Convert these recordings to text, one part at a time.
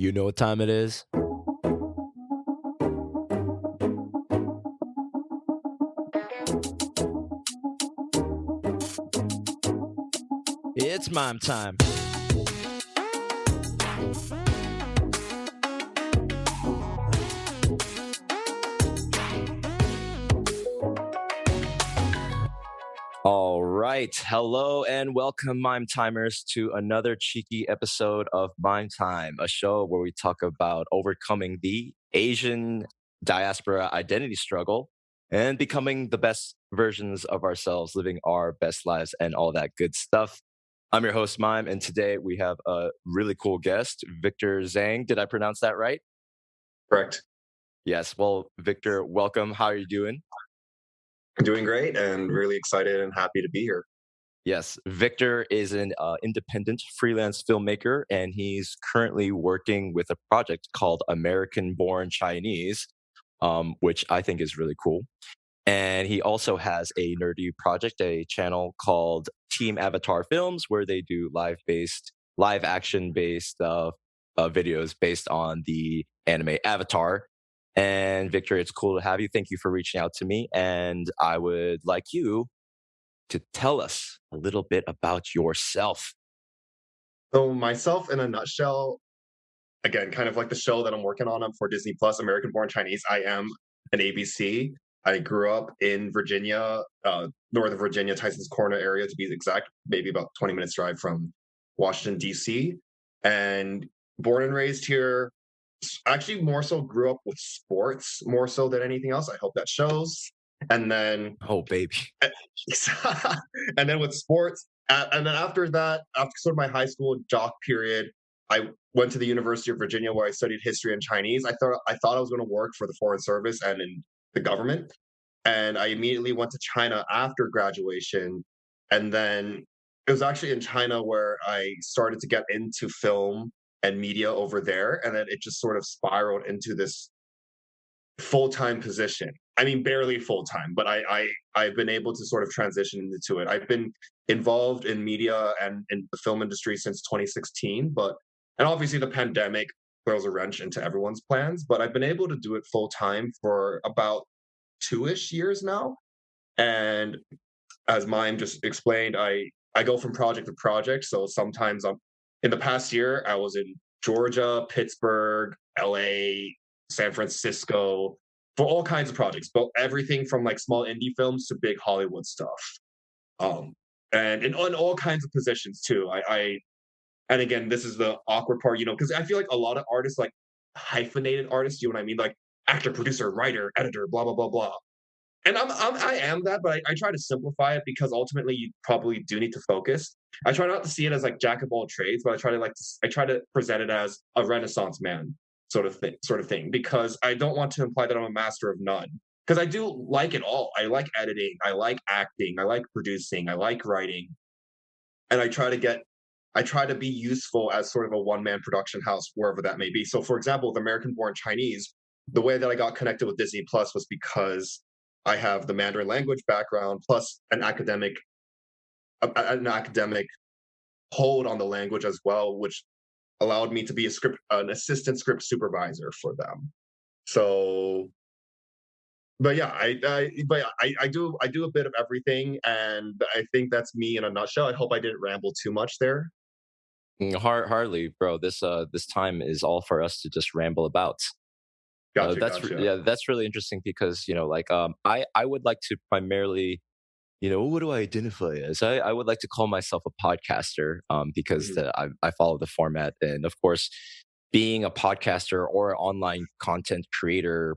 You know what time it is? It's mime time. All right. Hello and welcome, Mime Timers, to another cheeky episode of Mime Time, a show where we talk about overcoming the Asian diaspora identity struggle and becoming the best versions of ourselves, living our best lives and all that good stuff. I'm your host, Mime, and today we have a really cool guest, Victor Zheng. Did I pronounce that right? Correct. Yes. Well, Victor, welcome. How are you doing? I'm doing great and really excited and happy to be here. Yes, Victor is an independent freelance filmmaker, and he's currently working with a project called American Born Chinese, which I think is really cool. And he also has a nerdy project, a channel called Team Avatar Films, where they do live action based videos based on the anime Avatar. And Victor, it's cool to have you. Thank you for reaching out to me. And I would like you to tell us a little bit about yourself. So myself in a nutshell, again, kind of like the show that I'm working on for Disney Plus, American Born Chinese. I am an ABC. I grew up in Virginia, Northern Virginia, Tyson's Corner area to be exact, maybe about 20 minutes drive from Washington, D.C. And born and raised here, actually more so grew up with sports more so than anything else. I hope that shows. And then Oh, baby. and then with sports, and then after that, after sort of my high school jock period, I went to the University of Virginia where I studied history and Chinese. I thought I was going to work for the Foreign Service and in the government, and I immediately went to China after graduation, and then it was actually in China where I started to get into film and media over there, and then it just sort of spiraled into this full-time position. I mean, barely full-time, but I've been able to sort of transition into it. I've been involved in media and in the film industry since 2016, and obviously the pandemic throws a wrench into everyone's plans, but I've been able to do it full-time for about 2-ish years now. And as Mime just explained, I go from project to project. So sometimes in the past year, I was in Georgia, Pittsburgh, LA, San Francisco for all kinds of projects, but everything from like small indie films to big Hollywood stuff. And on all kinds of positions too. And again, this is the awkward part, because I feel like a lot of artists, like hyphenated artists, you know what I mean? Like actor, producer, writer, editor, blah, blah, blah, blah. And I am that, but I try to simplify it because ultimately you probably do need to focus. I try not to see it as like jack of all trades, but I try to present it as a Renaissance man sort of thing, because I don't want to imply that I'm a master of none. Because I do like it all. I like editing, I like acting, I like producing, I like writing, and I try to be useful as sort of a one-man production house wherever that may be. So, for example, with American Born Chinese, the way that I got connected with Disney Plus was because I have the Mandarin language background plus an academic hold on the language as well, which allowed me to be an assistant script supervisor for them. So, but yeah, I do a bit of everything, and I think that's me in a nutshell. I hope I didn't ramble too much there. Hardly, bro. This time is all for us to just ramble about. Gotcha. That's really interesting because I would like to primarily, what do I identify as? I would like to call myself a podcaster, because Mhm. I follow the format, and of course, being a podcaster or online content creator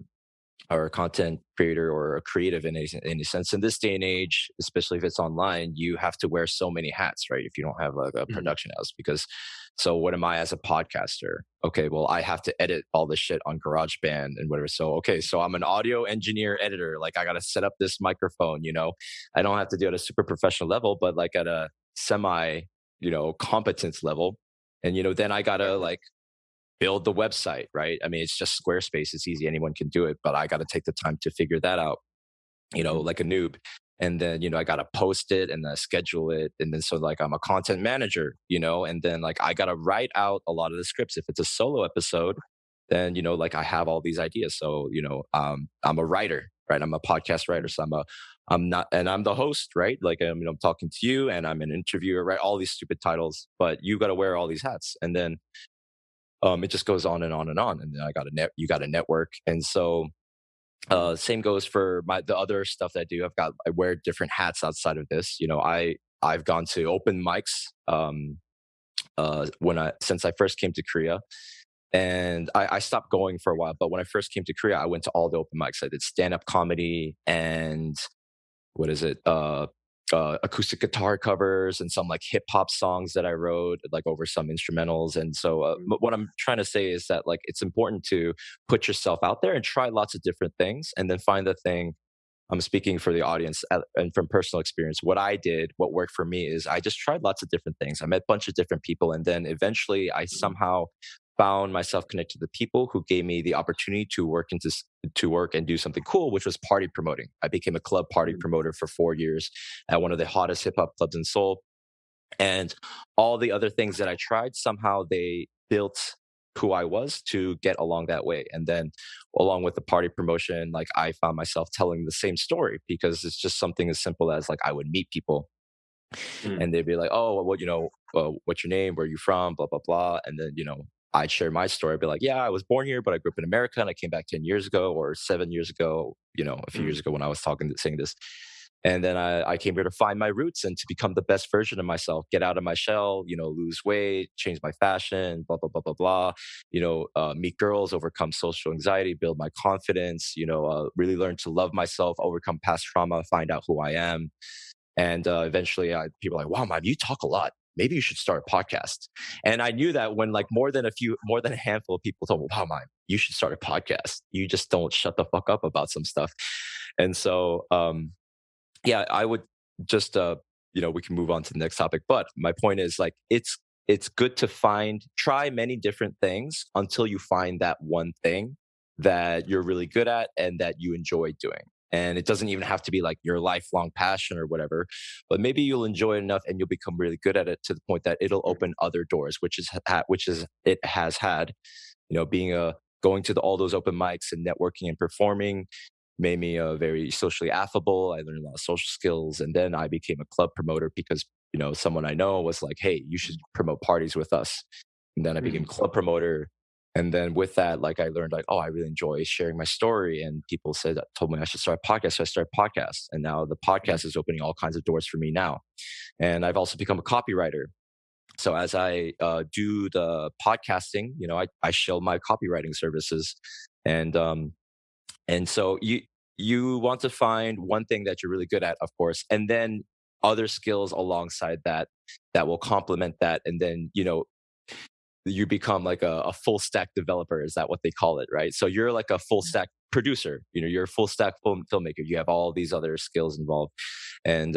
or a content creator or a creative in any sense in this day and age, especially if it's online, you have to wear so many hats, right? If you don't have a Mhm. production house, because so what am I as a podcaster? Okay, well, I have to edit all this shit on GarageBand and whatever. So okay, so I'm an audio engineer editor. Like I got to set up this microphone. I don't have to do it at a super professional level, but like at a semi, competence level. And then I gotta Exactly. like build the website, right? I mean, it's just Squarespace. It's easy. Anyone can do it, but I got to take the time to figure that out, Mhm. like a noob. and then I got to post it and then schedule it, and then so like I'm a content manager, and then like I got to write out a lot of the scripts. If it's a solo episode, then like I have all these ideas. So I'm a writer, right? I'm a podcast writer, so I'm not, and I'm the host, right? Like I'm talking to you, and I'm an interviewer, right? All these stupid titles, but you got to wear all these hats, and then it just goes on and on and on. And then you got a network, and so same goes for the other stuff that I do. I wear different hats outside of this. I've gone to open mics since I first came to Korea, and I stopped going for a while. But when I first came to Korea, I went to all the open mics. I did stand up comedy and what is it? Acoustic guitar covers and some like hip hop songs that I wrote, like over some instrumentals. And so, what I'm trying to say is that like it's important to put yourself out there and try lots of different things, and then find the thing. I'm speaking for the audience and from personal experience. What worked for me is I just tried lots of different things. I met a bunch of different people, and then eventually I somehow found myself connected to the people who gave me the opportunity to work and do something cool, which was party promoting. I became a club party promoter for 4 years at one of the hottest hip hop clubs in Seoul. And all the other things that I tried, somehow they built who I was to get along that way. And then along with the party promotion, like I found myself telling the same story, because it's just something as simple as like I would meet people Mm, and they'd be like, "Oh, well, what's your name? Where are you from? Blah blah blah." And then I'd share my story. I'd be like, "Yeah, I was born here, but I grew up in America, and I came back 10 years ago or 7 years ago. A few mm, years ago when I was saying this." And then I came here to find my roots and to become the best version of myself, get out of my shell, lose weight, change my fashion, blah, blah, blah, blah, blah, meet girls, overcome social anxiety, build my confidence, really learn to love myself, overcome past trauma, find out who I am. And eventually people are like, "Wow, man, you talk a lot. Maybe you should start a podcast." And I knew that when like more than a handful of people told me, "Wow, man, you should start a podcast. You just don't shut the fuck up about some stuff." And so, yeah, I would just we can move on to the next topic. But my point is like it's good to try many different things until you find that one thing that you're really good at and that you enjoy doing. And it doesn't even have to be like your lifelong passion or whatever, but maybe you'll enjoy it enough and you'll become really good at it to the point that it'll open other doors, which is it has had, being going to all those open mics and networking and performing made me very socially affable. I learned a lot of social skills, and then I became a club promoter because someone I know was like, "Hey, you should promote parties with us." And then I became mm, club promoter, and then with that, like I learned like, oh, I really enjoy sharing my story, and people told me I should start a podcast, so I started a podcast, and now the mm, podcast is opening all kinds of doors for me now. And I've also become a copywriter. So as I do the podcasting, I show my copywriting services, and so you want to find one thing that you're really good at, of course, and then other skills alongside that that will complement that, and then you become like a full stack developer. Is that what they call it, right? So you're like a full stack producer. You're a full stack filmmaker. You have all these other skills involved, and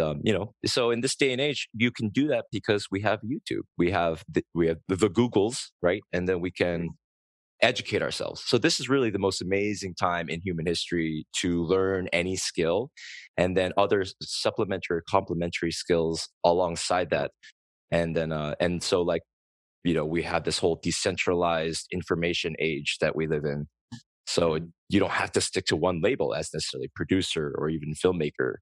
so in this day and age, you can do that because we have YouTube, we have the Googles, right, and then we can mm, educate ourselves. So this is really the most amazing time in human history to learn any skill, and then other supplementary, complementary skills alongside that. And then, and so like, we have this whole decentralized information age that we live in. So mm. you don't have to stick to one label as necessarily producer or even filmmaker,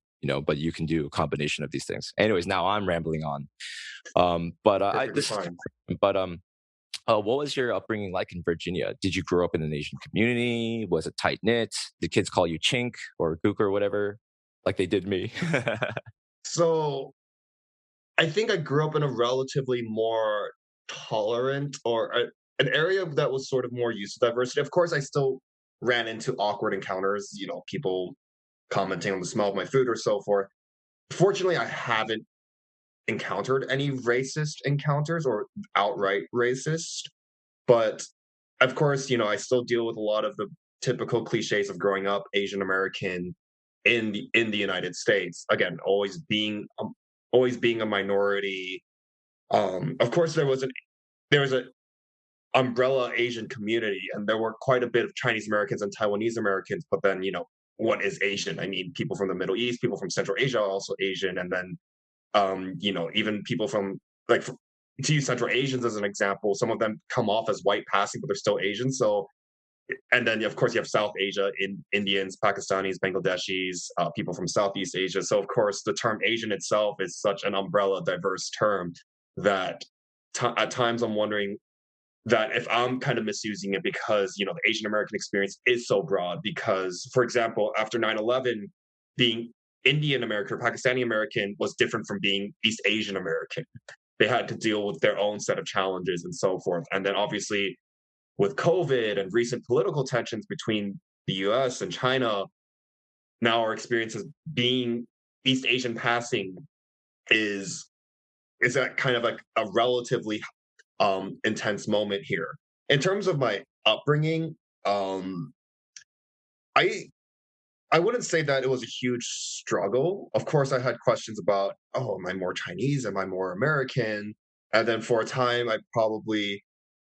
but you can do a combination of these things. Anyways, now I'm rambling on. But Perfectly this is, fine. but what was your upbringing like in Virginia? Did you grow up in an Asian community? Was it tight knit? Did kids call you Chink or Gook or whatever, like they did me? So I think I grew up in a relatively more tolerant or an area that was sort of more used to diversity. Of course, I still ran into awkward encounters, people commenting on the smell of my food or so forth. Fortunately, I haven't encountered any racist encounters or outright racist, but of course, I still deal with a lot of the typical cliches of growing up Asian American in the United States. Again, always being a minority. Of course, there was a umbrella Asian community, and there were quite a bit of Chinese Americans and Taiwanese Americans. But then, what is Asian. I mean, people from the Middle East, people from Central Asia are also Asian, and then even people from like to use Central Asians as an example, some of them come off as white passing, but they're still Asian. So, and then of course you have South Asia, in Indians, Pakistanis, Bangladeshis, people from Southeast Asia. So of course the term Asian itself is such an umbrella, diverse term that at times I'm wondering that if I'm kind of misusing it because the Asian American experience is so broad. Because, for example, after 9/11, being Indian American or Pakistani American was different from being East Asian American. They had to deal with their own set of challenges and so forth. And then obviously with COVID and recent political tensions between the US and China, now our experiences being East Asian passing is that kind of like a relatively intense moment here. In terms of my upbringing, I I wouldn't say that it was a huge struggle. Of course, I had questions about, oh, am I more Chinese? Am I more American? And then for a time, I probably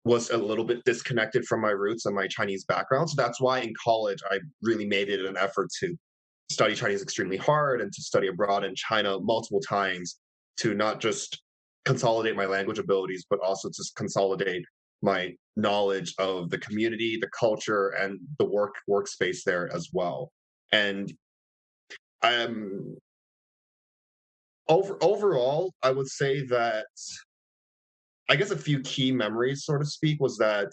was a little bit disconnected from my roots and my Chinese background. So that's why in college, I really made it an effort to study Chinese extremely hard and to study abroad in China multiple times to not just consolidate my language abilities, but also to consolidate my knowledge of the community, the culture, and the workspace there as well. And um, overall, I would say that I guess a few key memories, so to speak, was that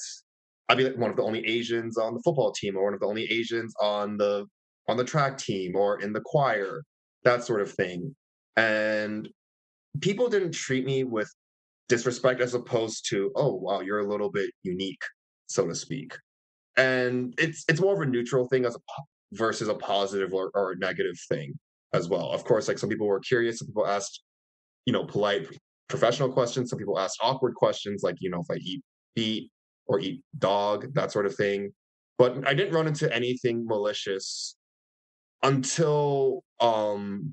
I'd be like one of the only Asians on the football team, or one of the only Asians on the track team, or in the choir, that sort of thing. And people didn't treat me with disrespect, as opposed to, oh wow, you're a little bit unique, so to speak. And it's more of a neutral thing versus a positive or a negative thing as well. Of course, like some people were curious, some people asked polite professional questions. Some people asked awkward questions like, if I eat feet or eat dog, that sort of thing. But I didn't run into anything malicious until and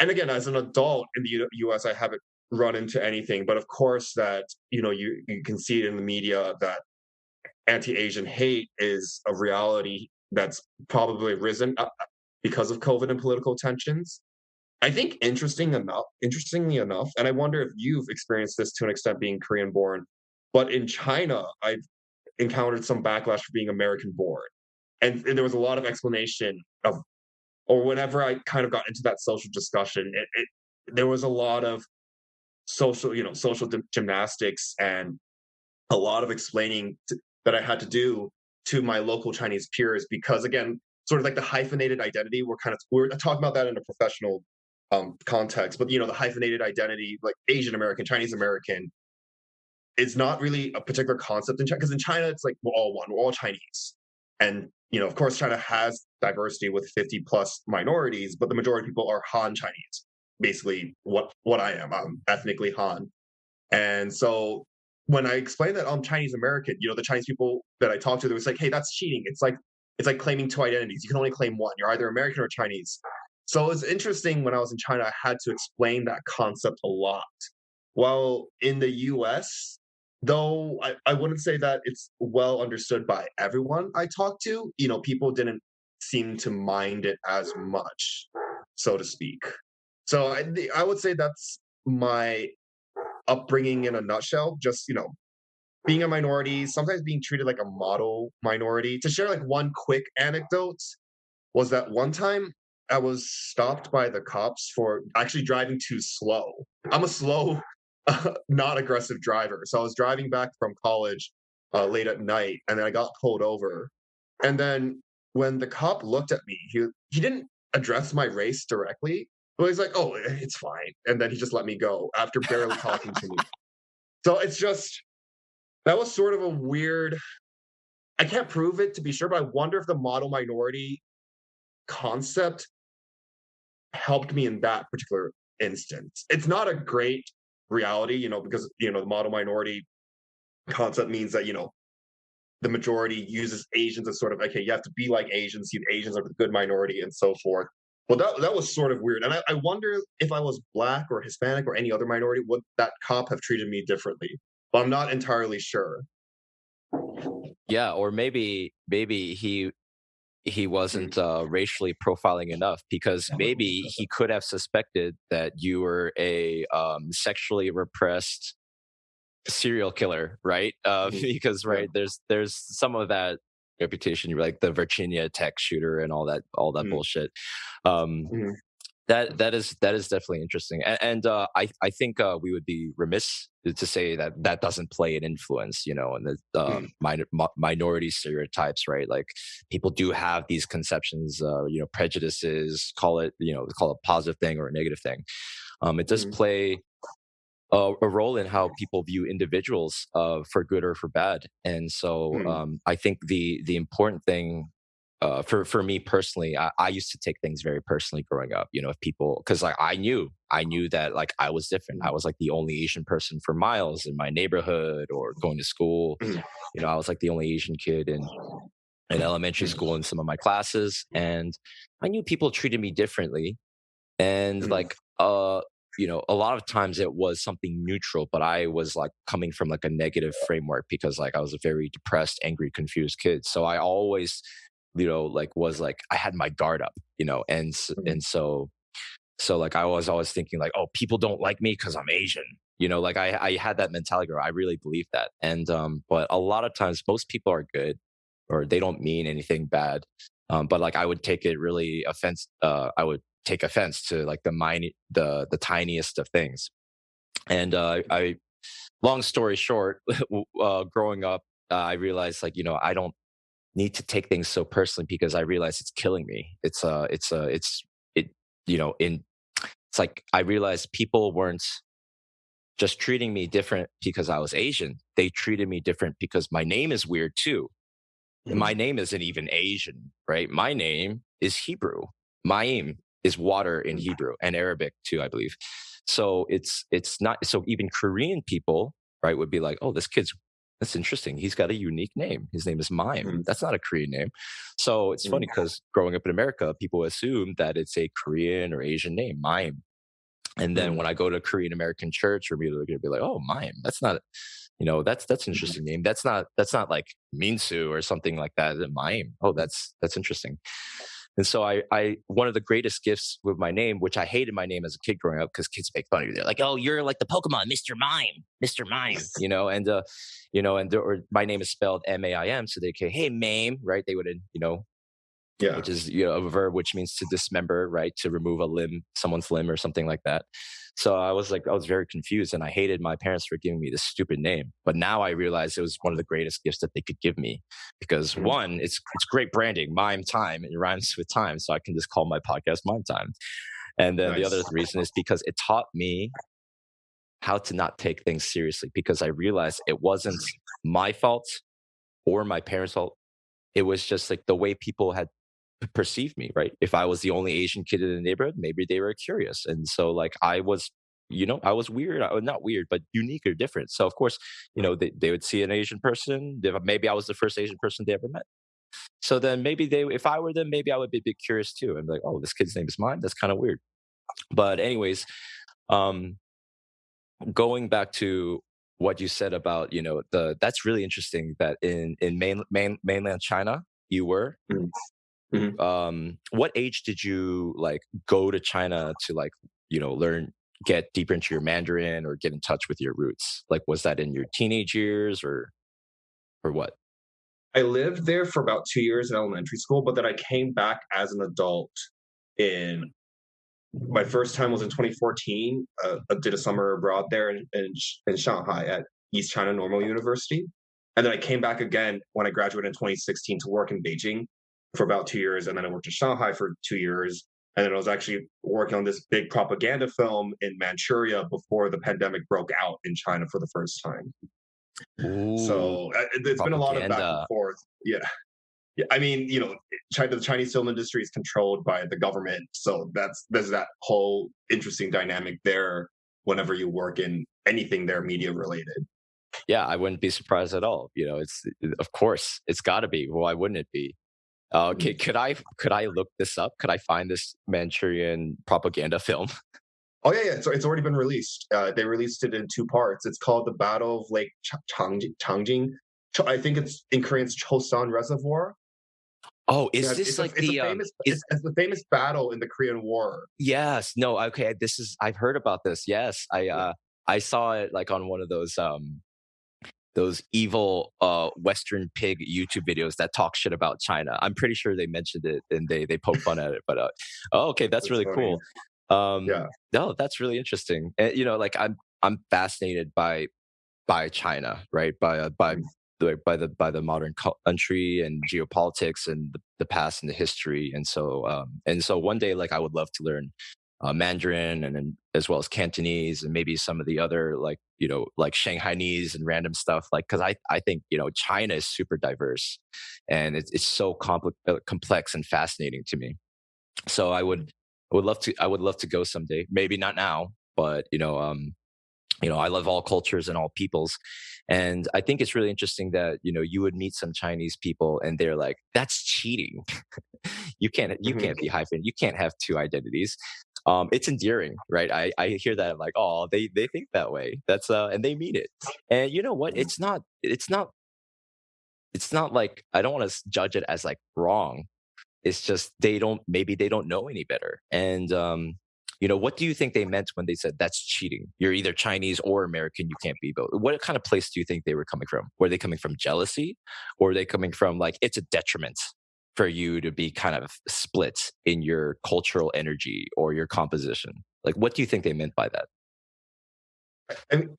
again, as an adult in the US, I haven't run into anything. But of course that, you can see it in the media that anti-Asian hate is a reality that's probably risen because of COVID and political tensions. I think interestingly enough, and I wonder if you've experienced this to an extent being Korean born, but in China, I've encountered some backlash for being American born. And there was a lot of explanation of, or whenever I kind of got into that social discussion, there was a lot of social gymnastics and a lot of explaining that I had to do to my local Chinese peers because, again, sort of like the hyphenated identity, we're talking about that in a professional context, but the hyphenated identity, like Asian American, Chinese American, is not really a particular concept in China. Because in China, it's like we're all one, we're all Chinese, and of course, China has diversity with 50 plus minorities, but the majority of people are Han Chinese, basically what I am. I'm ethnically Han, and so when I explained that I'm Chinese American, the Chinese people that I talked to, they was like, "Hey, that's cheating. It's like claiming two identities. You can only claim one. You're either American or Chinese." So it was interesting when I was in China, I had to explain that concept a lot. While in the US, though I wouldn't say that it's well understood by everyone I talked to, people didn't seem to mind it as much, so to speak. So I would say that's my upbringing in a nutshell. Just, being a minority, sometimes being treated like a model minority. To share like one quick anecdote, was that one time I was stopped by the cops for actually driving too slow. I'm a slow, not aggressive driver. So I was driving back from college late at night, and then I got pulled over. And then when the cop looked at me, he didn't address my race directly, but he's like, "Oh, it's fine," and then he just let me go after barely talking to me. So it's just that was sort of a weird. I can't prove it to be sure, but I wonder if the model minority concept helped me in that particular instance. It's not a great reality, because the model minority concept means that the majority uses Asians as sort of, okay, you have to be like Asians, see Asians are the good minority and so forth. Well, that was sort of weird, and I wonder if I was black or Hispanic or any other minority, would that cop have treated me differently? But I'm not entirely sure. Yeah, or maybe he Mm. wasn't racially profiling enough, because maybe he could have suspected that you were a sexually repressed serial killer, right? Mhm. Because Yeah. right, there's some of that reputation, like the Virginia Tech shooter and all that Mm. bullshit. Um, Mhm. that is definitely interesting, and I think we would be remiss to say that that doesn't play an influence, and the Mm. minority stereotypes, right? Like people do have these conceptions, prejudices. Call it a positive thing or a negative thing. It does Mhm. play a role in how people view individuals, for good or for bad. And so Mhm. I think the important thing, for me personally, I used to take things very personally growing up. If people, because like I knew that like I was different. I Mhm. was like the only Asian person for miles in my neighborhood or going to school. Mhm. I was like the only Asian kid in elementary Mhm. school in some of my classes, and I knew people treated me differently. And Mhm. like a lot of times it was something neutral, but I was like coming from like a negative framework, because like I was a very depressed, angry, confused kid. So I always, like was like I had my guard up, Mhm. and so like I was always thinking like, oh, people don't like me because I'm Asian. Like I had that mentality, or I really believed that. And but a lot of times most people are good, or they don't mean anything bad. But like I would take it really offense. I would take offense to like the tiniest of things. And I long story short, growing up, I realized like, I don't need to take things so personally, because I realize it's killing me. It, in it's like I realized people weren't just treating me different because I was Asian. They treated me different because my name is weird too. And my Mhm. name isn't even Asian, right? My name is Hebrew. Ma'im is water in Mhm. Hebrew and Arabic too, I believe. So it's not, so even Korean people, right, would be like, oh, that's interesting. He's got a unique name. His name is Mime. Mhm. That's not a Korean name. So it's funny because growing up in America, people assume that it's a Korean or Asian name, Mime. And then Mhm. when I go to Korean American church, we're immediately going to be like, "Oh, mime. That's not, that's an Mhm. interesting name. That's not like Minsu or something like that. Mime. Oh, that's interesting." And so I one of the greatest gifts with my name, which I hated my name as a kid growing up, because kids make fun of you. They're like, "Oh, you're like the Pokemon, Mr. Mime, Mr. Mime," or my name is spelled Maim, so they say, "Hey, Mame," right? They would, Yeah. which is a verb which means to dismember, right? To remove a limb, someone's limb or something like that. So I was very confused, and I hated my parents for giving me this stupid name. But now I realize it was one of the greatest gifts that they could give me, because Mhm. one, it's great branding, Mime Time. It rhymes with time, so I can just call my podcast Mime Time. And then the Nice. other reason is because it taught me how to not take things seriously, because I realized it wasn't my fault or my parents' fault. It was just like the way people had perceived me, right? If I was the only Asian kid in the neighborhood, maybe they were curious. And so like I was weird, not weird, but unique or different. So of course, they would see an Asian person. Maybe I was the first Asian person they ever met. So then maybe if I were them, maybe I would be a bit curious too. And be like, oh, this kid's name is mine. That's kind of weird. But anyways, um, going back to what you said about, that's really interesting that in mainland China, you were. Mhm. Mhm. What age did you like go to China to like, learn, get deeper into your Mandarin or get in touch with your roots? Like, was that in your teenage years or what? I lived there for about 2 years in elementary school, but then I came back as an adult in my first time was in 2014. I did a summer abroad there in Shanghai at East China Normal University, and then I came back again when I graduated in 2016 to work in Beijing for about 2 years, and then I worked in Shanghai for 2 years, and then I was actually working on this big propaganda film in Manchuria before the pandemic broke out in China for the first time. Ooh, So it's been a lot of back and propaganda. forth. Yeah. Yeah, I mean, China, the Chinese film industry is controlled by the government, so there's that whole interesting dynamic there. Whenever you work in anything they're media related. Yeah, I wouldn't be surprised at all. It's of course it's got to be. Why wouldn't it be? Mhm. Could I look this up? Could I find this Manchurian propaganda film? Oh yeah, yeah. So it's already been released. They released it in two parts. It's called the Battle of Lake Changjing. I think it's in Korean, it's Chosan Reservoir. Oh, is Yeah, this like it's a famous is it's the famous battle in the Korean War. yes, no, okay, this is I've heard about this. Yes, Yeah. I saw it like on one of those evil Western pig YouTube videos that talk shit about China. I'm pretty sure they mentioned it and they poke fun at it. But oh, okay, that's That's really funny. cool. Um, Yeah. no, that's really interesting. And, you know, like I'm fascinated by China, right? Mm. By the modern country and geopolitics and the past and the history. And so one day, like I would love to learn Mandarin and then as well as Cantonese and maybe some of the other like like Shanghainese and random stuff. Like because I think China is super diverse and it's so complex and fascinating to me. So I would love to go someday. Maybe not now, but I love all cultures and all peoples. And I think it's really interesting that, you would meet some Chinese people and they're like, that's cheating. You Mhm. can't be hyphen. You can't have two identities. It's endearing, right? I hear that. I'm like, oh, they think that way. That's and they mean it. And you know what? It's not like I don't want to judge it as like wrong. It's just maybe they don't know any better. And what do you think they meant when they said that's cheating? You're either Chinese or American. You can't be both. What kind of place do you think they were coming from? Were they coming from jealousy, or are they coming from like it's a detriment for you to be kind of split in your cultural energy or your composition? Like, what do you think they meant by that? And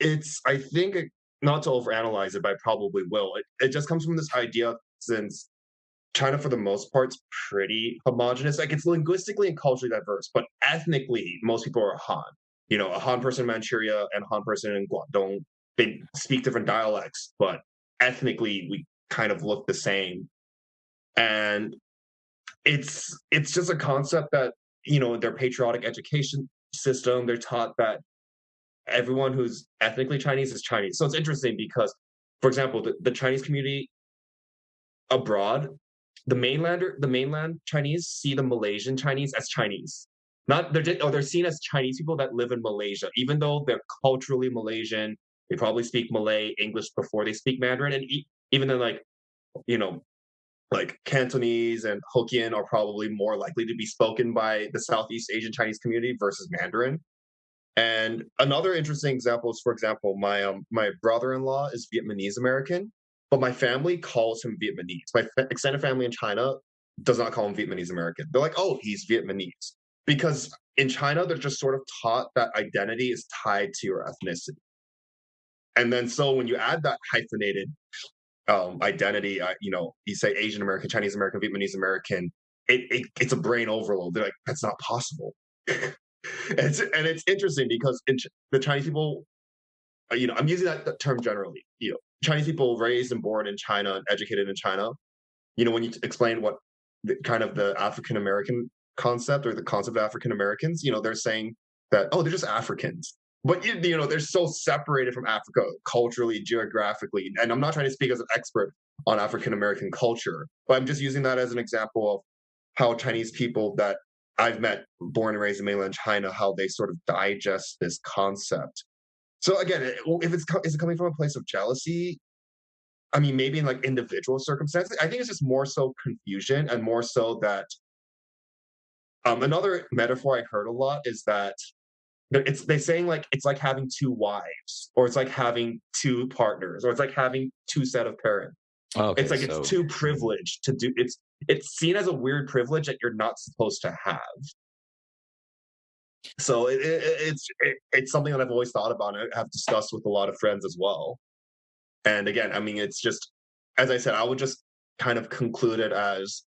I think, not to overanalyze it, but I probably will. It just comes from this idea, since China, for the most part, is pretty homogenous. Like, it's linguistically and culturally diverse, but ethnically, most people are Han. A Han person in Manchuria and a Han person in Guangdong, they speak different dialects, but ethnically, we kind of look the same. And it's just a concept that, their patriotic education system, they're taught that everyone who's ethnically Chinese is Chinese. So it's interesting because, for example, the Chinese community abroad, the mainland Chinese see the Malaysian Chinese as Chinese. Not they're seen as Chinese people that live in Malaysia, even though they're culturally Malaysian. They probably speak Malay, English before they speak Mandarin, and even then, you know, like Cantonese and Hokkien are probably more likely to be spoken by the Southeast Asian Chinese community versus Mandarin. And another interesting example is, for example, my brother-in-law is Vietnamese American, but my family calls him Vietnamese. My extended family in China does not call him Vietnamese American. They're like, "Oh, he's Vietnamese," because in China they're just sort of taught that identity is tied to your ethnicity. And then so when you add that hyphenated identity, you say Asian American, Chinese American, Vietnamese American, it's a brain overload. They're like, "That's not possible." And it's interesting because the Chinese people, I'm using that term generally. Chinese people raised and born in China and educated in China. When you explain what kind of the African American concept or the concept of African Americans, they're saying that, oh, they're just Africans. But they're so separated from Africa culturally, geographically. And I'm not trying to speak as an expert on African American culture, but I'm just using that as an example of how Chinese people that I've met, born and raised in mainland China, how they sort of digest this concept. So again, if is it coming from a place of jealousy? I mean, maybe in like individual circumstances. I think it's just more so confusion, and more so that another metaphor I heard a lot is that they saying like it's like having two wives, or it's like having two partners, or it's like having two set of parents. It's Okay, like it's so too privileged to do. It's seen as a weird privilege that you're not supposed to have. So it's something that I've always thought about and have discussed with a lot of friends as well. And again, I mean, it's just, as I said, I would just kind of conclude it as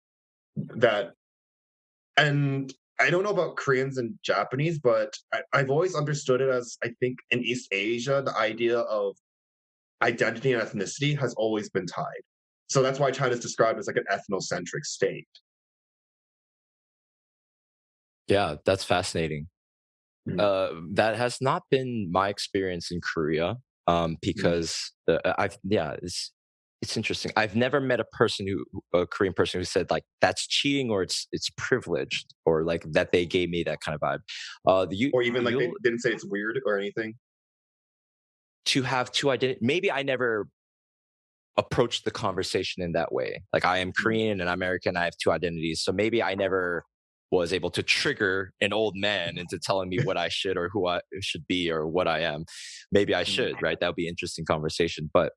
that. And I don't know about Koreans and Japanese, but I've always understood it as, I think in East Asia, the idea of identity and ethnicity has always been tied. So that's why China's described as like an ethnocentric state. yeah, that's fascinating. Mm, That has not been my experience in Korea, mm. because it's interesting. I've never met a Korean person who said like that's cheating or it's privileged or like that they gave me that kind of vibe. Or even like they You didn't say it's weird or anything. to have two identity. Maybe I never approach the conversation in that way. Like I am Korean and American. I have two identities. So maybe I never was able to trigger an old man into telling me what I should or who I should be or what I am. Maybe I should, right? That would be an interesting conversation. But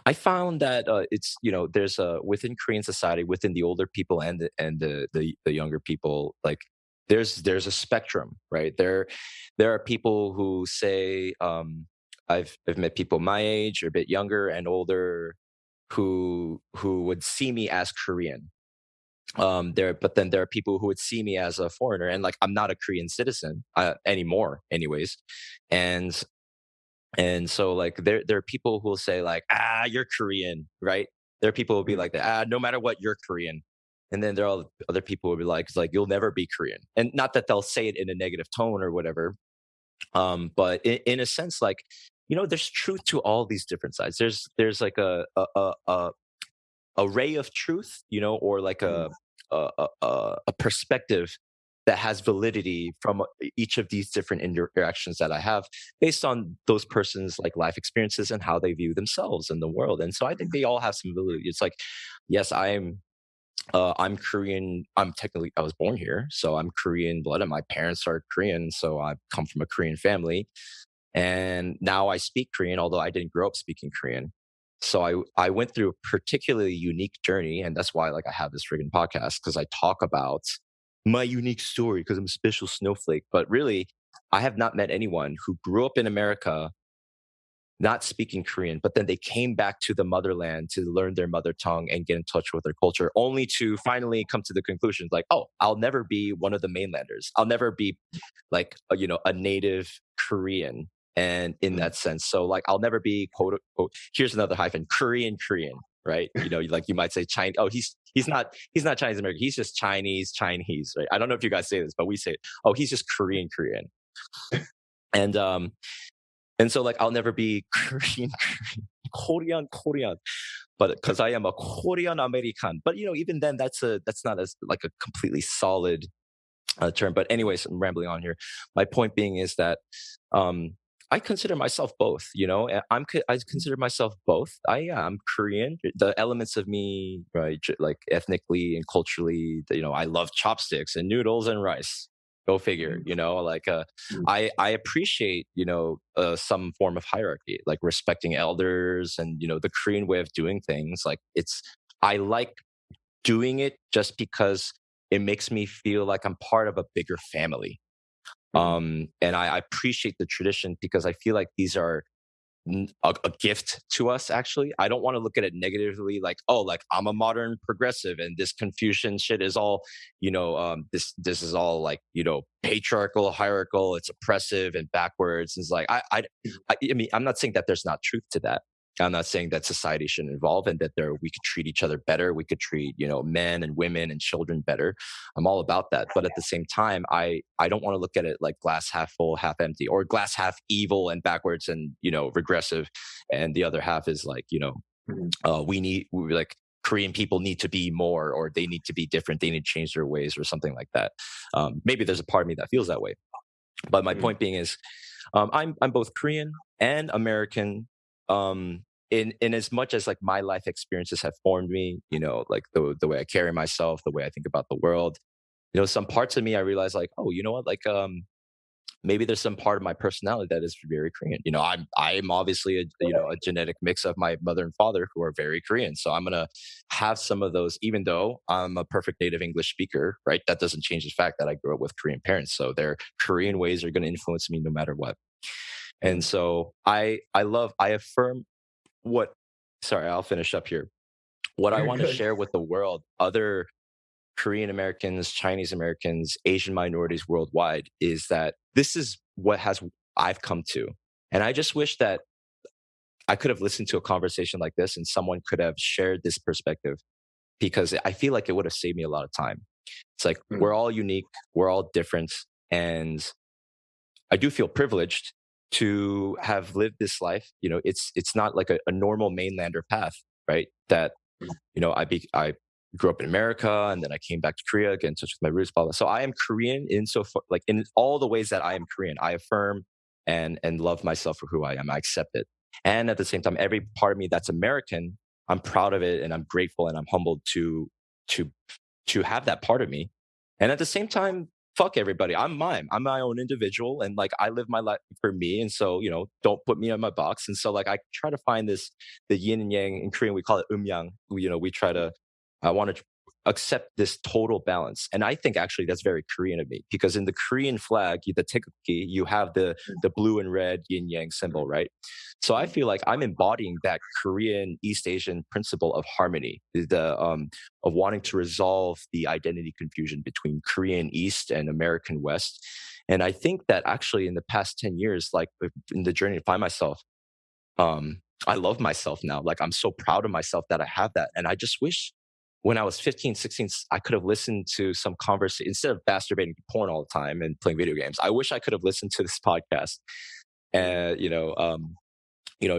I found that it's there's a within Korean society, within the older people and the younger people, like there's a spectrum, right? There are people who say I've met people my age or a bit younger and older who would see me as Korean. But then there are people who would see me as a foreigner, and like I'm not a Korean citizen anymore, anyways. And so like there are people who will say like, you're Korean, right? There are people who will be like that, no matter what, you're Korean. And then there are other people who will be like, it's like you'll never be Korean. And not that they'll say it in a negative tone or whatever. But in a sense, like, there's truth to all these different sides. There's like a ray of truth, or like a perspective that has validity from each of these different interactions that I have based on those persons' like life experiences and how they view themselves in the world. And so I think they all have some validity. It's like, yes, I'm Korean. I was born here, so I'm Korean blood, and my parents are Korean, so I come from a Korean family. And now I speak Korean, although I didn't grow up speaking Korean. So I went through a particularly unique journey, and that's why like I have this friggin' podcast because I talk about my unique story because I'm a special snowflake. But really, I have not met anyone who grew up in America not speaking Korean, but then they came back to the motherland to learn their mother tongue and get in touch with their culture, only to finally come to the conclusion like, oh, I'll never be one of the mainlanders. I'll never be like, a native Korean. And in that sense, so like, I'll never be quote unquote, here's another hyphen, Korean, right? Like you might say Chinese. Oh, he's not Chinese American. He's just Chinese, right? I don't know if you guys say this, but we say, oh, he's just Korean. And, so like I'll never be Korean, but because I am a Korean American. But even then, that's not as like a completely solid term. But anyways, I'm rambling on here. My point being is that I consider myself both. I consider myself both. I'm Korean. The elements of me, right, like ethnically and culturally, I love chopsticks and noodles and rice. Go figure. Like I appreciate some form of hierarchy, like respecting elders and the Korean way of doing things. Like I like doing it just because it makes me feel like I'm part of a bigger family. And I appreciate the tradition because I feel like these are a gift to us. Actually, I don't want to look at it negatively, like, oh, like I'm a modern progressive and this Confucian shit is all, this is all like, patriarchal, hierarchical, it's oppressive and backwards. It's like I mean, I'm not saying that there's not truth to that. I'm not saying that society shouldn't evolve and that we could treat each other better. We could treat, men and women and children better. I'm all about that. But at the same time, I don't want to look at it like glass half full, half empty, or glass half evil and backwards and, regressive. And the other half is like, we like Korean people need to be more, or they need to be different. They need to change their ways or something like that. Maybe there's a part of me that feels that way. But my point being is, I'm both Korean and American. In as much as like my life experiences have formed me, like the way I carry myself, the way I think about the world, some parts of me I realize like, oh, you know what, like maybe there's some part of my personality that is very Korean. I'm obviously a genetic mix of my mother and father who are very Korean. So I'm gonna have some of those, even though I'm a perfect native English speaker, right? That doesn't change the fact that I grew up with Korean parents. So their Korean ways are gonna influence me no matter what. And so I affirm sorry, I'll finish up here. What I You're want to good. share with the world, other Korean Americans, Chinese Americans, Asian minorities worldwide, is that this is what I've come to. And I just wish that I could have listened to a conversation like this and someone could have shared this perspective, because I feel like it would have saved me a lot of time. It's like we're all unique, we're all different, and I do feel privileged to have lived this life. It's not like a normal mainlander path, right? That I grew up in America and then I came back to Korea, get in touch with my roots, blah, blah. So I am Korean in so far, like in all the ways that I am Korean. I affirm and love myself for who I am. I accept it. And at the same time, every part of me that's American, I'm proud of it and I'm grateful and I'm humbled to to have that part of me. And at the same time, fuck everybody. I'm my own individual and like I live my life for me. And so, don't put me in my box. And so like I try to find the yin and yang in Korean, we call it umyang. We try to I want to accept this total balance. And I think actually that's very Korean of me because in the Korean flag, the taekukgi, you have the blue and red yin yang symbol, right? So I feel like I'm embodying that Korean East Asian principle of harmony, of wanting to resolve the identity confusion between Korean East and American West. And I think that actually in the past 10 years, like in the journey to find myself, I love myself now. Like I'm so proud of myself that I have that. And I just wish when I was 15, 16, I could have listened to some conversation instead of masturbating to porn all the time and playing video games. I wish I could have listened to this podcast and,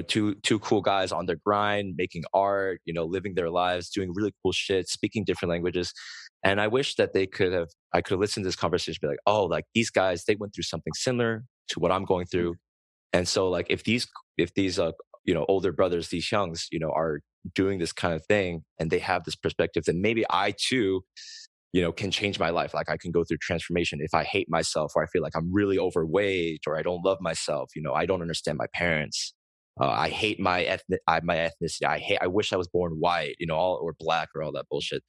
two cool guys on their grind, making art, living their lives, doing really cool shit, speaking different languages. And I wish that I could have listened to this conversation, be like, oh, like these guys, they went through something similar to what I'm going through. And so like if these older brothers, these youngs, are doing this kind of thing and they have this perspective, then maybe I too, can change my life. Like I can go through transformation if I hate myself or I feel like I'm really overweight or I don't love myself, I don't understand my parents. I hate my ethnicity. I wish I was born white, or black or all that bullshit.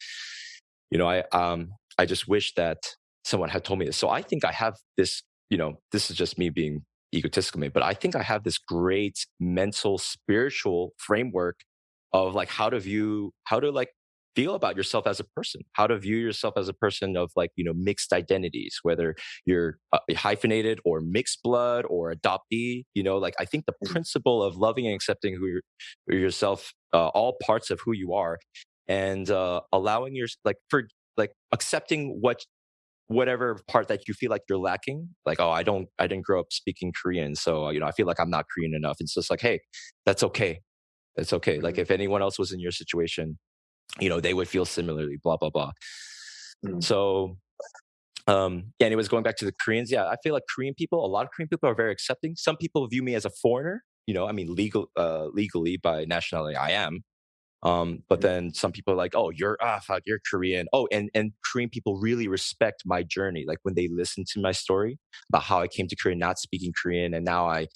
I just wish that someone had told me this. So I think I have this, this is just me being egotistical, but I think I have this great mental, spiritual framework of like how to like feel about yourself as a person, how to view yourself as a person of like, mixed identities, whether you're hyphenated or mixed blood or adoptee, like I think the principle of loving and accepting yourself, all parts of who you are and allowing your like accepting whatever part that you feel like you're lacking, like, oh, I didn't grow up speaking Korean. So, I feel like I'm not Korean enough. It's just like, hey, that's okay. It's okay. Like if anyone else was in your situation, they would feel similarly, blah, blah, blah. So, anyways, going back to the Koreans. Yeah, I feel like a lot of Korean people are very accepting. Some people view me as a foreigner, legally by nationality, I am. But then some people are like, oh, you're Korean. Oh, and Korean people really respect my journey. Like when they listen to my story about how I came to Korea, not speaking Korean. And now I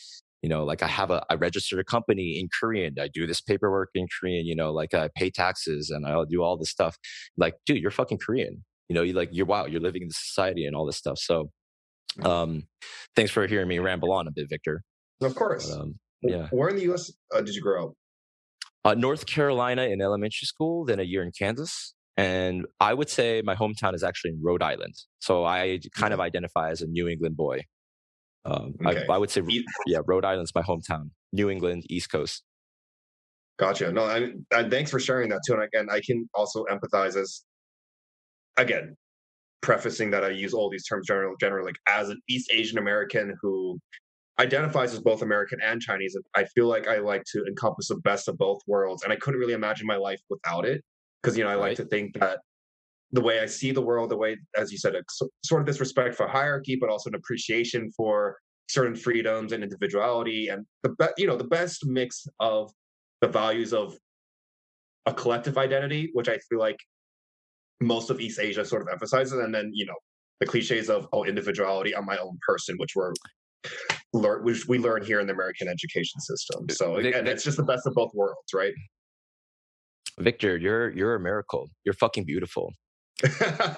registered a company in Korean. I do this paperwork in Korean, like I pay taxes and I'll do all this stuff. Like, dude, you're fucking Korean. You're living in the society and all this stuff. So, thanks for hearing me ramble on a bit, Victor. Of course. But, yeah. Where in the U.S. Did you grow up? North Carolina in elementary school, then a year in Kansas. And I would say my hometown is actually in Rhode Island. So I kind of identify as a New England boy. Okay. I would say, Rhode Island's my hometown. New England, East Coast. Gotcha. No, and thanks for sharing that too. And again, I can also empathize again, prefacing that I use all these terms generally, like as an East Asian American who identifies as both American and Chinese. I feel like I like to encompass the best of both worlds. And I couldn't really imagine my life without it. Because, I like to think that the way I see the world, the way, as you said, sort of this respect for hierarchy, but also an appreciation for certain freedoms and individuality, and the best mix of the values of a collective identity, which I feel like most of East Asia sort of emphasizes, and then the cliches of individuality, I'm my own person, which we learn here in the American education system. So again, it's just the best of both worlds, right? Victor, you're a miracle. You're fucking beautiful.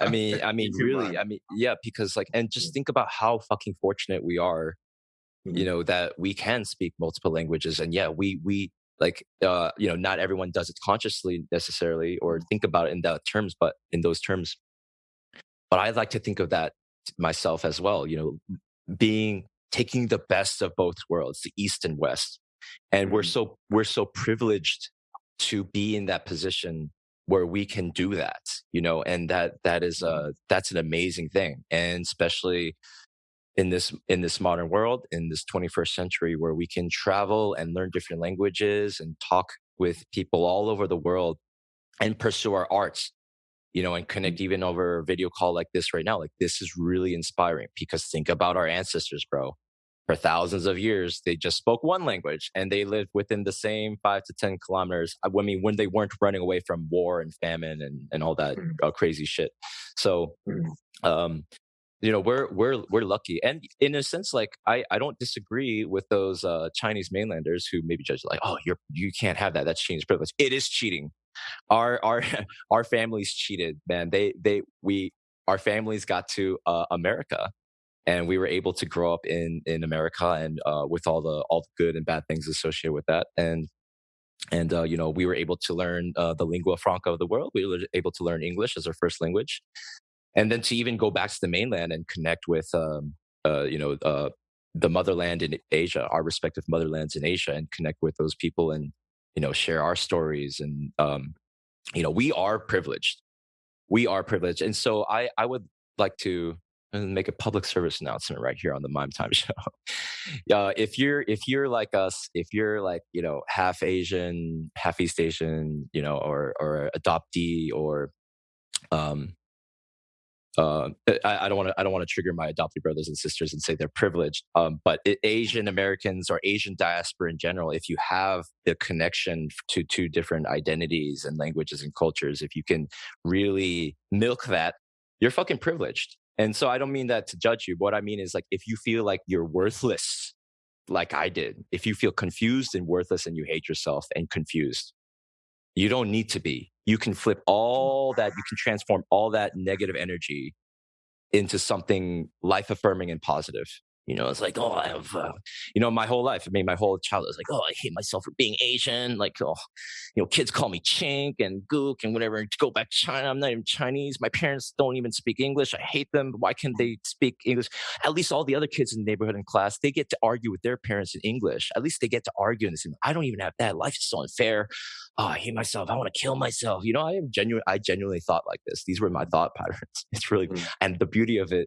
I mean, really, yeah, because and just think about how fucking fortunate we are, that we can speak multiple languages. And yeah, we not everyone does it consciously necessarily or think about it in those terms. But I like to think of that myself as well, taking the best of both worlds, the East and West. And we're so privileged to be in that position where we can do that, and that's an amazing thing. And especially in this modern world, in this 21st century, where we can travel and learn different languages and talk with people all over the world and pursue our arts, and connect even over a video call like this right now. Like this is really inspiring because think about our ancestors, bro. for thousands of years, they just spoke one language and they lived within the same 5 to 10 kilometers. I mean, when they weren't running away from war and famine and all that crazy shit. So, um, we're lucky, and in a sense, like I don't disagree with those Chinese mainlanders who maybe judge like, oh, you can't have that. That's Chinese privilege. It is cheating. Our our families cheated, man. Our families got to America, and we were able to grow up in America, and with all the good and bad things associated with that, and we were able to learn the lingua franca of the world. We were able to learn English as our first language, and then to even go back to the mainland and connect with the motherland in Asia, our respective motherlands in Asia, and connect with those people and share our stories. And we are privileged. We are privileged, and so I would like to make a public service announcement right here on the Mime Time Show. If you're like us, if you're like half Asian, half East Asian, or adoptee, or um I don't want to trigger my adopted brothers and sisters and say they're privileged. But Asian Americans or Asian diaspora in general, if you have the connection to two different identities and languages and cultures, if you can really milk that, you're fucking privileged. And so I don't mean that to judge you. But what I mean is, like, if you feel like you're worthless, like I did, if you feel confused and worthless and you hate yourself and confused, you don't need to be. You can flip all that, you can transform all that negative energy into something life affirming and positive. It's like, oh, I have, my whole life, I mean, my whole childhood was like, oh, I hate myself for being Asian. Like, oh, kids call me chink and gook and whatever. And to go back to China, I'm not even Chinese. My parents don't even speak English. I hate them. Why can't they speak English? At least all the other kids in the neighborhood and class, they get to argue with their parents in English. At least they get to argue in this. I don't even have that. Life is so unfair. Oh, I hate myself. I want to kill myself. I genuinely thought like this. These were my thought patterns. It's really, and the beauty of the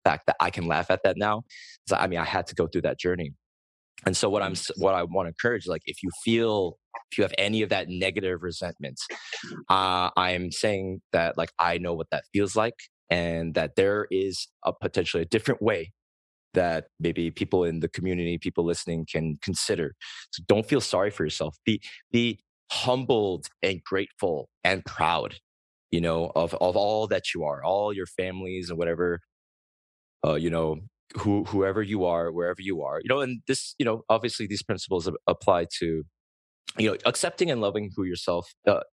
fact that I can laugh at that now is, I mean, I had to go through that journey. And so what I want to encourage, like, if you have any of that negative resentment, I'm saying that, like, I know what that feels like, and that there is potentially a different way that maybe people in the community, people listening, can consider. So don't feel sorry for yourself. Be humbled and grateful and proud, of all that you are, all your families and whatever, whoever you are, wherever you are, and this, obviously these principles apply to, accepting and loving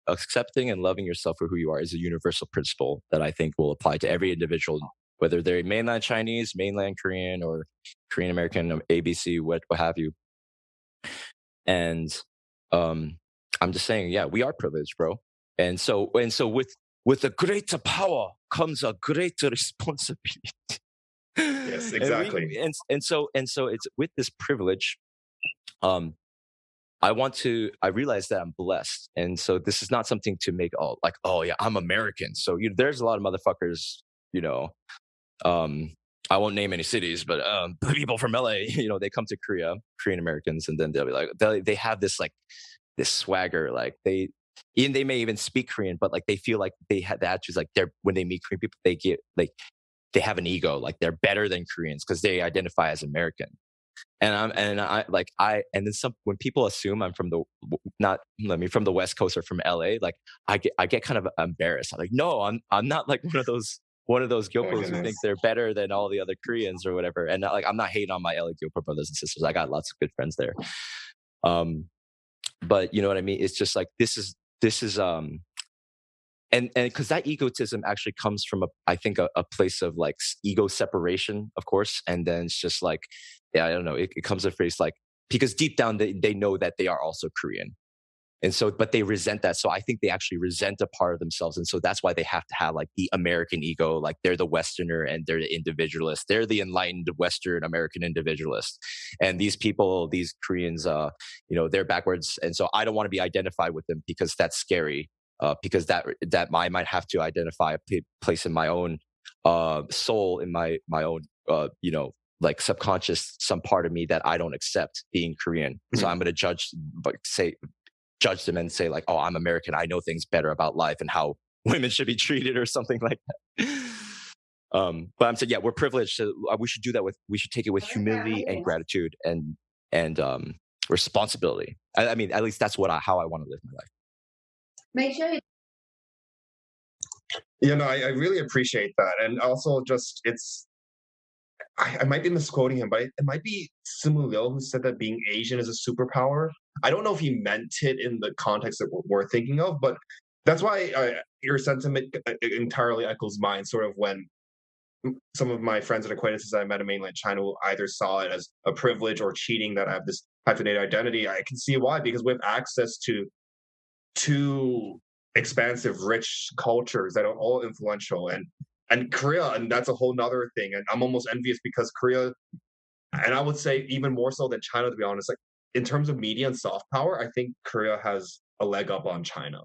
accepting and loving yourself for who you are is a universal principle that I think will apply to every individual, whether they're mainland Chinese, mainland Korean, or Korean American, ABC, what have you. And I'm just saying, yeah, we are privileged, bro. And so with a greater power comes a greater responsibility. Yes, exactly. And so it's with this privilege. I realize that I'm blessed. And so this is not something to make oh yeah, I'm American. So there's a lot of motherfuckers, I won't name any cities, but people from LA, they come to Korean Americans, and then they'll be like, they have this, like, this swagger, like they may even speak Korean, but like they feel like they had the attitudes, like when they meet Korean people, they get like, they have an ego, like they're better than Koreans because they identify as American. And then when people assume I'm from from the West Coast or from LA, like I get kind of embarrassed. I'm like, no, I'm not like one of those Gyopos who think they're better than all the other Koreans or whatever. And I'm not hating on my LA Gyopo brothers and sisters. I got lots of good friends there. But you know what I mean? It's just like, this is and because that egotism actually comes from I think a place of, like, ego separation, of course. And then it's just like, yeah, I don't know. It comes a phrase like, because deep down they know that they are also Korean. And so, but they resent that. So I think they actually resent a part of themselves. And so that's why they have to have, like, the American ego. Like, they're the Westerner and they're the individualist. They're the enlightened Western American individualist. And these people, these Koreans, they're backwards. And so I don't want to be identified with them because that's scary. Because that I might have to identify a place in my own soul, in my own, like, subconscious, some part of me that I don't accept being Korean. So I'm going to judge them and say, like, oh, I'm American. I know things better about life and how women should be treated or something like that. But I'm saying, yeah, we're privileged. So we should do that with. We should take it with humility and gratitude and responsibility. I mean, at least that's how I want to live my life. Make sure you I really appreciate that, and also just I might be misquoting him, but it might be Simu Liu who said that being Asian is a superpower. I don't know if he meant it in the context that we're thinking of, but that's why your sentiment entirely echoes mine. Sort of when some of my friends and acquaintances I met in mainland China who either saw it as a privilege or cheating that I have this hyphenated identity, I can see why, because we have access to two expansive, rich cultures that are all influential, and Korea, and that's a whole nother thing. And I'm almost envious because Korea, and I would say even more so than China, to be honest, like in terms of media and soft power, I think Korea has a leg up on China,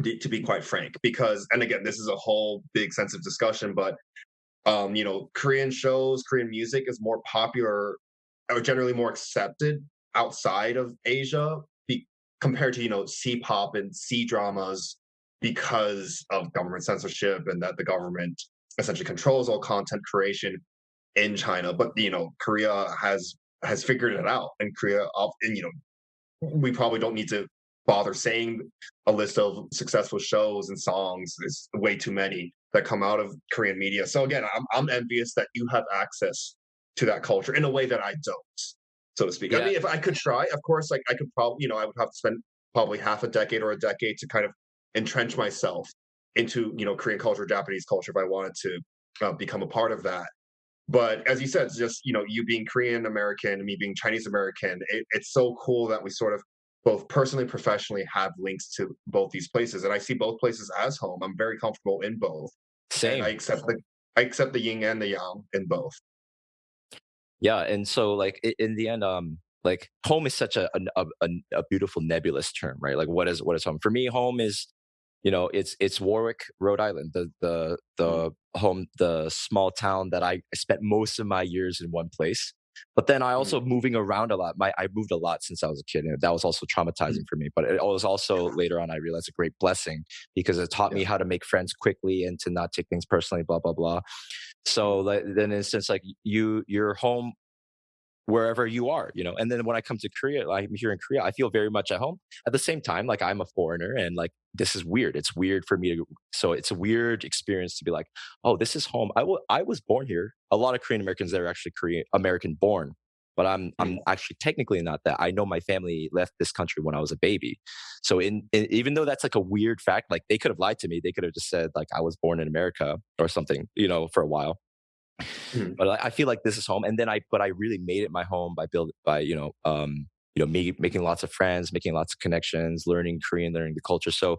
to be quite frank. Because, and again, this is a whole big sensitive discussion, but Korean shows, Korean music is more popular or generally more accepted outside of Asia compared to C-pop and C-dramas because of government censorship and that the government essentially controls all content creation in China. But Korea has figured it out, and we probably don't need to bother saying a list of successful shows and songs. There's way too many that come out of Korean media. So again, I'm envious that you have access to that culture in a way that I don't, so to speak. Yeah. I mean, if I could try, of course, like I could probably, I would have to spend probably half a decade or a decade to kind of entrench myself into, Korean culture, Japanese culture, if I wanted to become a part of that. But as you said, just, you being Korean American and me being Chinese American, it's so cool that we sort of both personally, professionally have links to both these places. And I see both places as home. I'm very comfortable in both. Same. And I accept the yin and the yang in both. Yeah, and so like in the end, like home is such a beautiful nebulous term, right? Like what is home? For me, home is, it's Warwick, Rhode Island, the home, the small town that I spent most of my years in one place. But then I also moving around a lot. I moved a lot since I was a kid, and that was also traumatizing for me. But it was also later on I realized a great blessing because it taught me how to make friends quickly and to not take things personally. Blah blah blah. So like, then in a sense, like you're home wherever you are, and then when I come to Korea, I'm here in Korea, I feel very much at home. At the same time, like I'm a foreigner, and like this is weird. It's weird for me to, so it's a weird experience to be like, oh, this is home. I was born here. A lot of Korean Americans that are actually Korean American born, but I'm actually technically not that. I know my family left this country when I was a baby. So even though that's like a weird fact, like they could have lied to me. They could have just said like I was born in America or something, for a while. But I feel like this is home, and then I really made it my home by making lots of friends, making lots of connections, learning Korean, learning the culture. So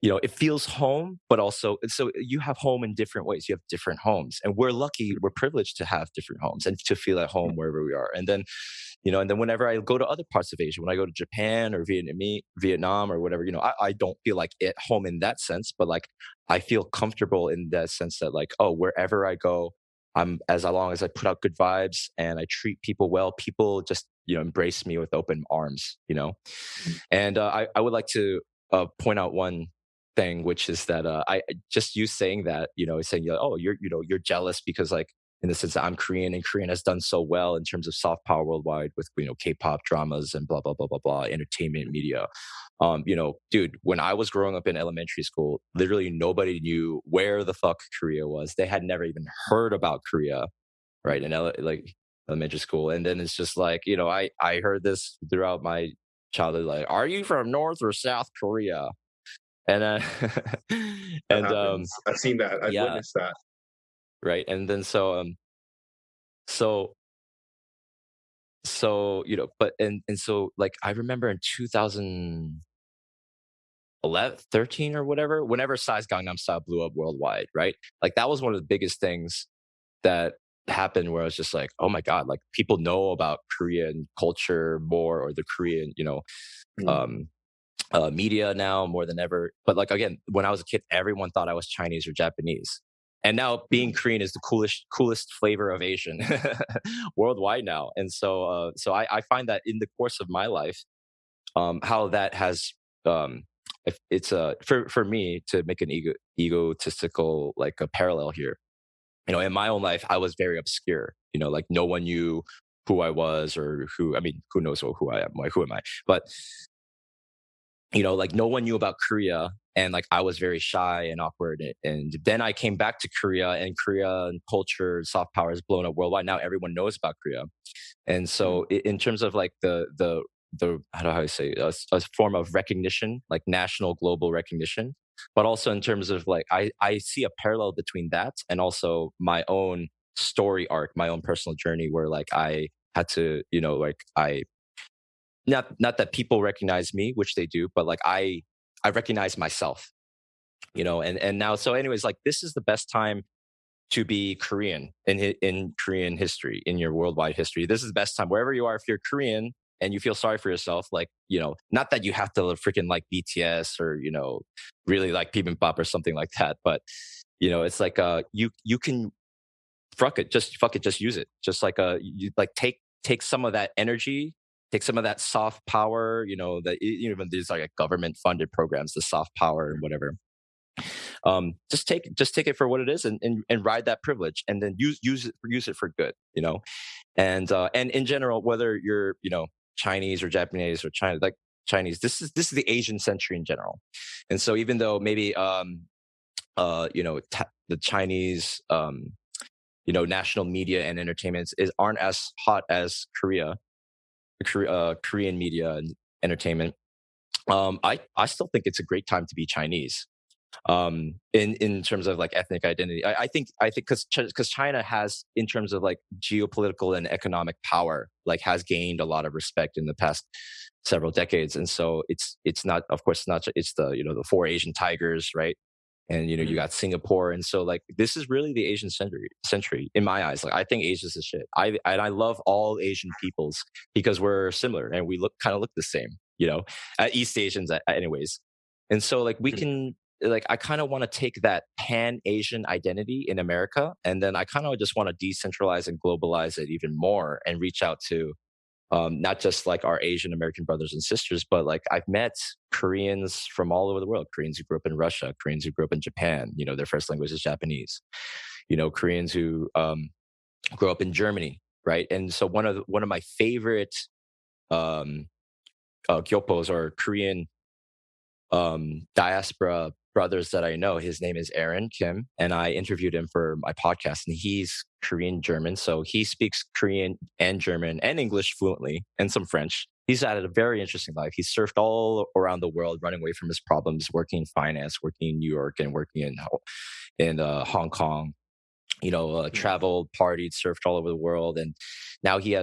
it feels home, but also so you have home in different ways. You have different homes, and we're lucky, we're privileged to have different homes and to feel at home wherever we are. And then whenever I go to other parts of Asia, when I go to Japan or Vietnam or whatever, I don't feel like at home in that sense, but like I feel comfortable in that sense that like, oh, wherever I go, as long as I put out good vibes and I treat people well, people just embrace me with open arms. And I would like to point out one thing, which is that I just you saying that, saying oh, you're jealous because like in the sense that I'm Korean and Korean has done so well in terms of soft power worldwide with K-pop dramas and blah blah blah blah blah, entertainment media. Dude, when I was growing up in elementary school, literally nobody knew where the fuck Korea was. They had never even heard about Korea, right? In elementary school. And then it's just like, I heard this throughout my childhood, like, are you from North or South Korea? And That and happens. I've seen that. I've yeah, witnessed that. right. And then so but and so like I remember in 2011, 13 or whatever, whenever Psy's Gangnam Style blew up worldwide, right? Like that was one of the biggest things that happened where I was just like, oh my God, like people know about Korean culture more, or the Korean, um, media now more than ever. But like, again, when I was a kid, everyone thought I was Chinese or Japanese. And now being Korean is the coolest flavor of Asian worldwide now. And so I find that in the course of my life, how that has if it's for me to make an egotistical like a parallel here. In my own life, I was very obscure. Like no one knew who I was or who. I mean, who knows who I am? Like who am I? But like no one knew about Korea, and like I was very shy and awkward. And then I came back to Korea, and Korean culture, soft power has blown up worldwide. Now everyone knows about Korea. And so in terms of like the how do I say a form of recognition, like national global recognition, but also in terms of like I see a parallel between that and also my own story arc, my own personal journey, where like I had to, like I not that people recognize me, which they do, but like I recognize myself, and now, so anyways, like this is the best time to be Korean in Korean history, in your worldwide history. This is the best time wherever you are. If you're Korean and you feel sorry for yourself, like, not that you have to freaking like BTS or, really like Bibimbap or something like that. But, it's like, you can fuck it, just use it. Just like, you like take some of that energy, take some of that soft power, that even these like government funded programs, the soft power and whatever. Just take it for what it is, and ride that privilege, and then use it for good, and in general, whether you're Chinese or Japanese or China, like Chinese, this is the Asian century in general. And so even though maybe the Chinese national media and entertainment aren't as hot as Korean media and entertainment, I still think it's a great time to be Chinese, in terms of like ethnic identity. I think because China has, in terms of like geopolitical and economic power, like has gained a lot of respect in the past several decades. And so it's not, of course, not it's the the four Asian tigers, right? And you got Singapore. And so like this is really the Asian century in my eyes. Like I think Asia's the shit. I love all Asian peoples because we're similar and we look the same, East Asians anyways. And so like we can, like I kind of want to take that pan-Asian identity in America, and then I kind of just want to decentralize and globalize it even more and reach out to not just like our Asian American brothers and sisters, but like I've met Koreans from all over the world, Koreans who grew up in Russia, Koreans who grew up in Japan, their first language is Japanese, Koreans who grew up in Germany, right? And so one of my favorite gyopos, or Korean diaspora brothers that I know, his name is Aaron Kim, and I interviewed him for my podcast, and he's Korean German. So he speaks Korean and German and English fluently, and some French. He's had a very interesting life. He's surfed all around the world, running away from his problems, working in finance, working in New York, and working in Hong Kong. Traveled, partied, surfed all over the world. And now he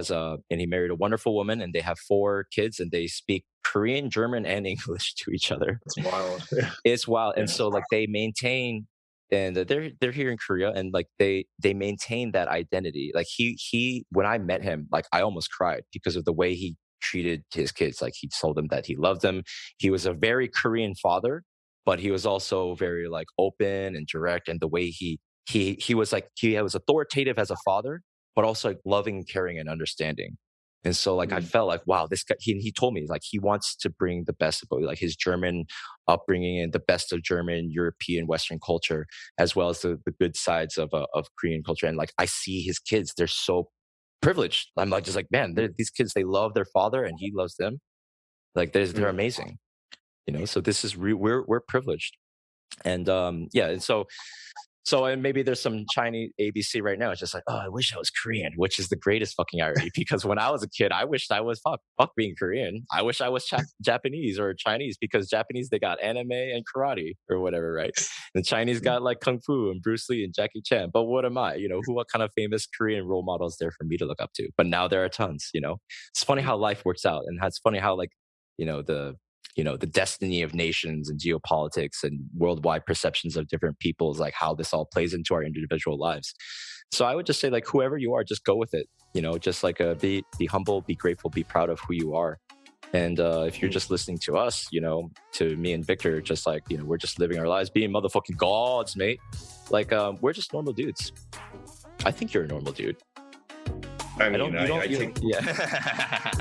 married a wonderful woman, and they have 4 kids, and they speak Korean, German, and English to each other. It's wild. It's wild. And so like they maintain, and they're here in Korea, and like they maintain that identity. Like he when I met him, like I almost cried because of the way he treated his kids. Like he told them that he loved them. He was a very Korean father, but he was also very like open and direct, and the way he was like, he was authoritative as a father, but also like loving, caring, and understanding. And so like I felt like, wow, this guy, he told me like he wants to bring the best of both, like his German upbringing and the best of German, European, Western culture, as well as the good sides of Korean culture. And like I see his kids, they're so privileged. I'm like, just like, man, these kids, they love their father and he loves them. Like they're amazing, so this is we're privileged. And and so, and maybe there's some Chinese ABC right now. It's just like, oh, I wish I was Korean, which is the greatest fucking irony. Because when I was a kid, I wished I was fuck being Korean. I wish I was Japanese or Chinese, because Japanese, they got anime and karate or whatever, right? The Chinese got like Kung Fu and Bruce Lee and Jackie Chan. But what am I? What kind of famous Korean role models there for me to look up to? But now there are tons. It's funny how life works out, and it's funny how like the destiny of nations and geopolitics and worldwide perceptions of different peoples, like how this all plays into our individual lives. So I would just say, like, whoever you are, just go with it. Just like be humble, be grateful, be proud of who you are. And if you're just listening to us, to me and Victor, just like, we're just living our lives, being motherfucking gods, mate. Like, we're just normal dudes. I think you're a normal dude. I mean, I think... Yeah.